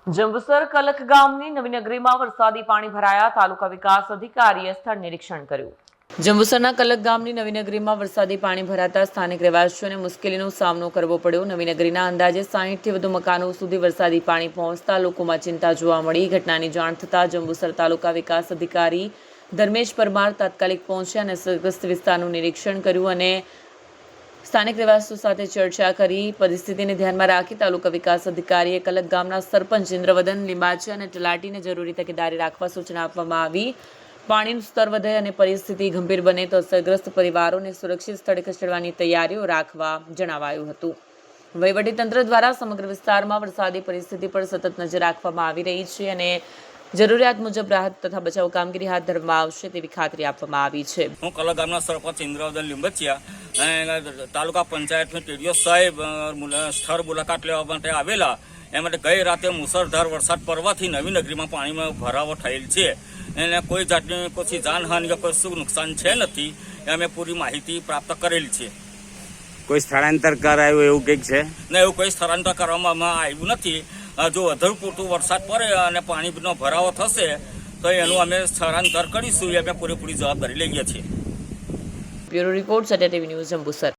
જંબુસર કલક ગામની નવી નગરીમાં વરસાદી પાણી ભરાયા. તાલુકા વિકાસ અધિકારીએ સ્થળ નિરીક્ષણ કર્યું. જંબુસરના કલક ગામની નવી નગરીમાં વરસાદી પાણી ભરાતા સ્થાનિક રહેવાસીઓને મુશ્કેલીનો સામનો કરવો પડ્યો. નવી નગરીના અંદાજે 60થી વધુ મકાનો સુધી વરસાદી પાણી પહોંચતા લોકોમાં ચિંતા જોવા મળી. ઘટનાની જાણ થતાં જંબુસર તાલુકા વિકાસ અધિકારી ધર્મેશ પરમાર તાત્કાલિક પહોંચ્યા અને અસરગ્રસ્ત વિસ્તારનું નિરીક્ષણ કર્યું અને સ્થાનિક રહેવાસીઓ સાથે ચર્ચા કરી. પરિસ્થિતિને ધ્યાનમાં રાખી તાલુકા વિકાસ અધિકારીએ કલક ગામના સરપંચ ઇન્દ્રવદન લીંબાચિયા અને તલાટીને જરૂરી તકેદારી રાખવા સૂચના આપવામાં આવી. પાણીનું સ્તર વધે અને પરિસ્થિતિ ગંભીર બને તો અસરગ્રસ્ત પરિવારોને સુરક્ષિત સ્થળે ખસેડવાની તૈયારીઓ રાખવા જણાવાયું હતું. વહીવટીતંત્ર દ્વારા સમગ્ર વિસ્તારમાં વરસાદી પરિસ્થિતિ પર સતત નજર રાખવામાં આવી રહી છે અને જરૂરિયાત મુજબ રાહત તથા બચાવ કામગીરી હાથ ધરવામાં આવશે તેવી ખાતરી આપવામાં આવી છે. હું કલક ગામના સરપંચ ઇન્દ્રવદન લીંબાચિયા અને તાલુકા પંચાયતના ટીડીઓ સાહેબ સ્થળ મુલાકાત લેવા માટે આવેલા. એ માટે ગઈ રાતે મુસળધાર વરસાદ પડવાથી નવી નગરીમાં પાણીમાં ભરાવો થયેલ છે. એને કોઈ જાતની કોઈ જાનહાનિ કે કોઈ શું નુકસાન છે નથી. અમે પૂરી માહિતી પ્રાપ્ત કરેલી છે. કોઈ સ્થળાંતર કરાયું એવું કંઈક છે ને એવું કોઈ સ્થળાંતર કરવામાં આવ્યું નથી. જો વધુ પૂરતું વરસાદ પડે અને પાણીનો ભરાવો થશે તો એનું અમે સ્થળાંતર કરીશું. એ અમે પૂરેપૂરી જવાબદારી લઈએ છીએ. બ્યુરો રિપોર્ટ સત્ય ટીવી ન્યૂઝ જંબુસર.